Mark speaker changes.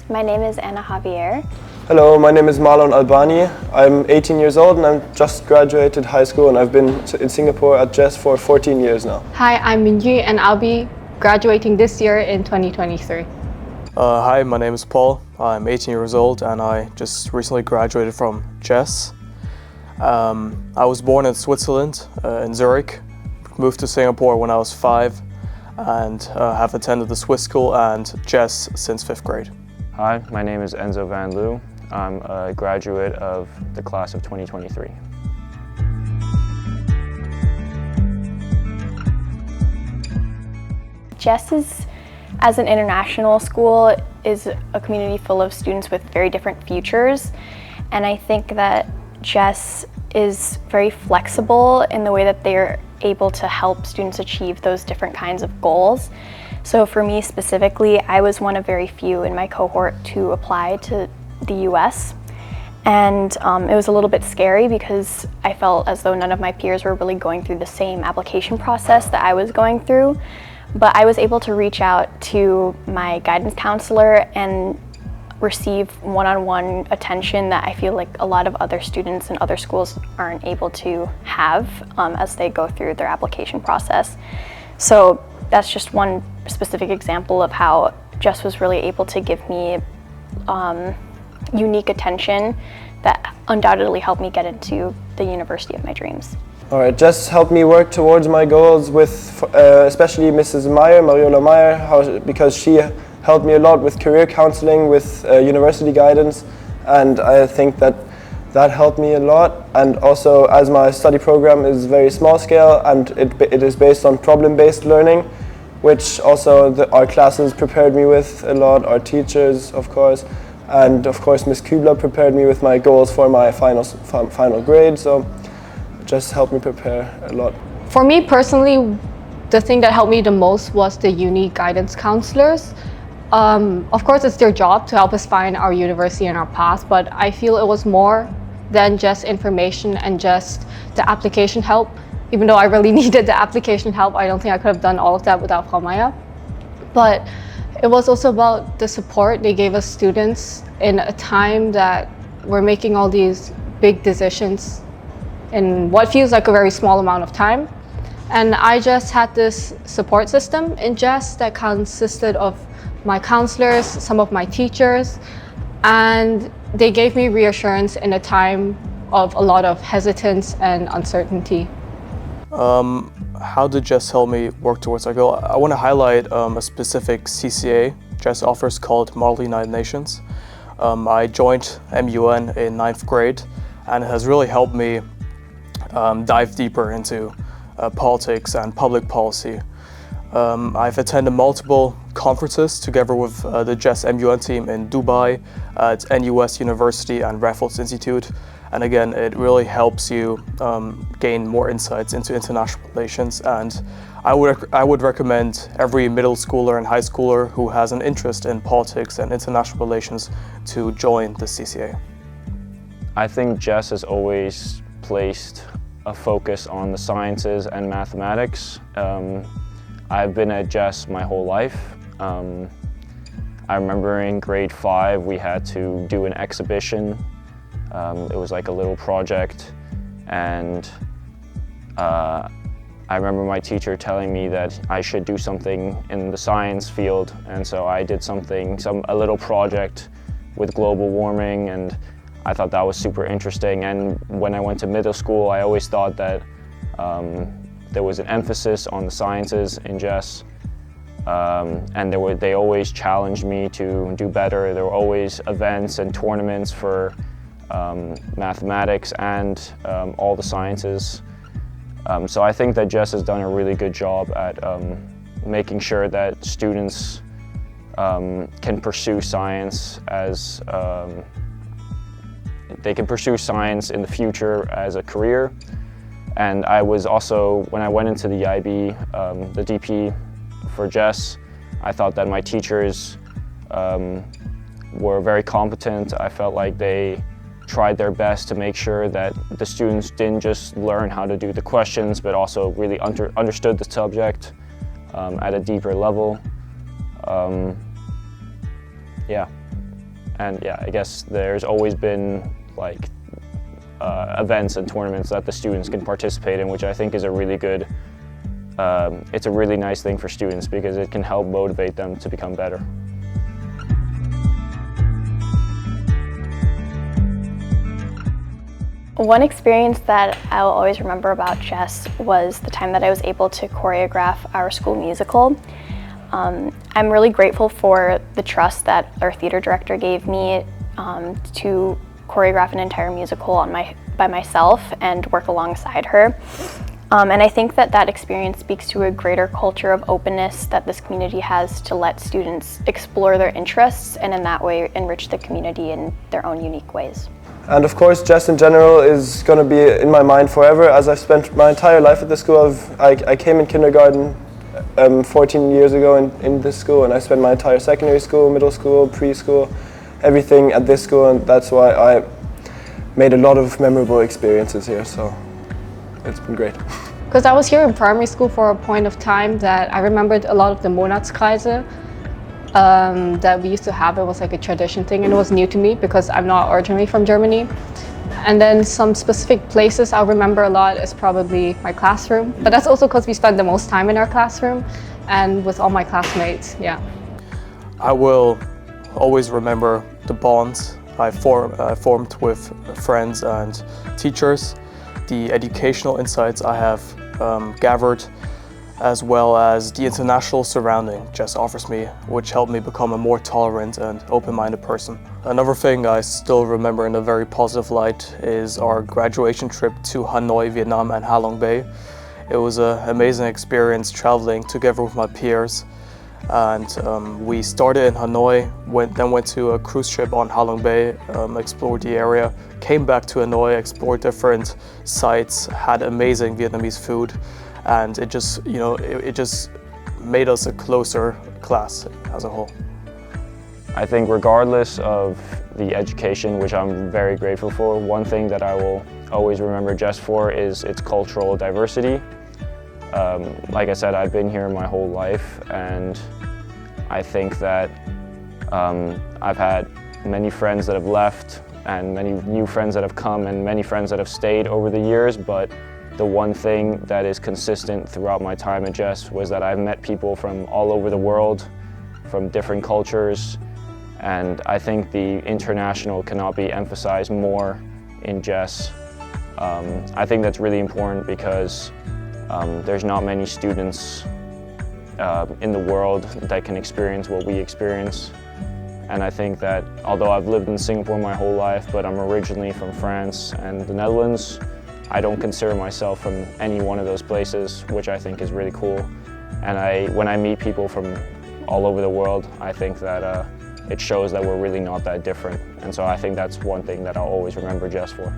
Speaker 1: My name is Anna Javier.
Speaker 2: Hello, my name is Marlon Albani. I'm 18 years old and I've just graduated high school and I've been in Singapore at GESS for 14 years now.
Speaker 3: Hi, I'm Minji and I'll be graduating this year in 2023.
Speaker 4: Hi, my name is Paul. I'm 18 years old and I just recently graduated from GESS. I was born in Switzerland, in Zurich, moved to Singapore when I was 5 and have attended the Swiss school and GESS since 5th grade.
Speaker 5: Hi, my name is Enzo Van Loo. I'm a graduate of the class of 2023.
Speaker 1: GESS as an international school is a community full of students with very different futures, and I think that GESS is very flexible in the way that they're able to help students achieve those different kinds of goals. So for me specifically, I was one of very few in my cohort to apply to the US. And it was a little bit scary because I felt as though none of my peers were really going through the same application process that I was going through. But I was able to reach out to my guidance counselor and receive one-on-one attention that I feel like a lot of other students in other schools aren't able to have as they go through their application process. So that's just one specific example of how GESS was really able to give me unique attention that undoubtedly helped me get into the university of my dreams.
Speaker 2: All right, GESS helped me work towards my goals with especially Mrs. Meyer, Mariola Meyer, because she helped me a lot with career counseling, with university guidance, and I think that helped me a lot. And also, as my study program is very small scale and it is based on problem-based learning, which also our classes prepared me with a lot, our teachers, of course, and of course Ms. Kübler prepared me with my goals for my final grade, so just helped me prepare a lot.
Speaker 3: For me personally, the thing that helped me the most was the uni guidance counselors. Of course, it's their job to help us find our university and our path, but I feel it was more than just information and just the application help. Even though I really needed the application help, I don't think I could have done all of that without Maya. But it was also about the support they gave us students in a time that we're making all these big decisions in what feels like a very small amount of time. And I just had this support system in GESS that consisted of my counselors, some of my teachers, and they gave me reassurance in a time of a lot of hesitance and uncertainty.
Speaker 4: How did GESS help me work towards our goal? I want to highlight a specific CCA GESS offers called Model United Nations. I joined MUN in 9th grade, and it has really helped me dive deeper into politics and public policy. I've attended multiple conferences together with the GESS MUN team in Dubai, at NUS University and Raffles Institute. And again, it really helps you gain more insights into international relations. And I would recommend every middle schooler and high schooler who has an interest in politics and international relations to join the CCA.
Speaker 5: I think GESS has always placed a focus on the sciences and mathematics. I've been at GESS my whole life. I remember in grade 5 we had to do an exhibition. It was like a little project, and I remember my teacher telling me that I should do something in the science field, and so I did a little project with global warming, and I thought that was super interesting. And when I went to middle school, I always thought that there was an emphasis on the sciences in GESS, and they always challenged me to do better. There were always events and tournaments for mathematics and all the sciences. So I think that GESS has done a really good job at making sure that students can pursue science as they can pursue science in the future as a career. And I was also, when I went into the IB, the DP for GESS, I thought that my teachers were very competent. I felt like they tried their best to make sure that the students didn't just learn how to do the questions, but also really understood the subject at a deeper level. Yeah. And yeah, I guess there's always been like events and tournaments that the students can participate in, which I think is a really good, it's a really nice thing for students because it can help motivate them to become better.
Speaker 1: One experience that I'll always remember about GESS was the time that I was able to choreograph our school musical. I'm really grateful for the trust that our theater director gave me to choreograph an entire musical by myself and work alongside her. And I think that that experience speaks to a greater culture of openness that this community has to let students explore their interests and in that way enrich the community in their own unique ways.
Speaker 2: And of course, GESS in general is going to be in my mind forever, as I've spent my entire life at the school. I came in kindergarten 14 years ago in this school, and I spent my entire secondary school, middle school, preschool, everything at this school, and that's why I made a lot of memorable experiences here, so it's been great.
Speaker 3: Because I was here in primary school for a point of time that I remembered a lot of the Monatskreise that we used to have. It was like a tradition thing, and it was new to me because I'm not originally from Germany. And then some specific places I'll remember a lot is probably my classroom. But that's also because we spend the most time in our classroom and with all my classmates, yeah.
Speaker 4: I will always remember the bonds I formed with friends and teachers, the educational insights I have gathered, as well as the international surrounding GESS offers me, which helped me become a more tolerant and open-minded person. Another thing I still remember in a very positive light is our graduation trip to Hanoi, Vietnam and Ha Long Bay. It was an amazing experience traveling together with my peers. And we started in Hanoi, then went to a cruise ship on Ha Long Bay, explored the area, came back to Hanoi, explored different sites, had amazing Vietnamese food. And it just, it just made us a closer class as a whole.
Speaker 5: I think regardless of the education, which I'm very grateful for, one thing that I will always remember GESS for is its cultural diversity. Like I said, I've been here my whole life, and I think that I've had many friends that have left and many new friends that have come and many friends that have stayed over the years, but the one thing that is consistent throughout my time at GESS was that I've met people from all over the world, from different cultures, and I think the international cannot be emphasized more in GESS. I think that's really important because there's not many students in the world that can experience what we experience. And I think that although I've lived in Singapore my whole life, but I'm originally from France and the Netherlands, I don't consider myself from any one of those places, which I think is really cool. And when I meet people from all over the world, I think that it shows that we're really not that different. And so I think that's one thing that I'll always remember GESS for.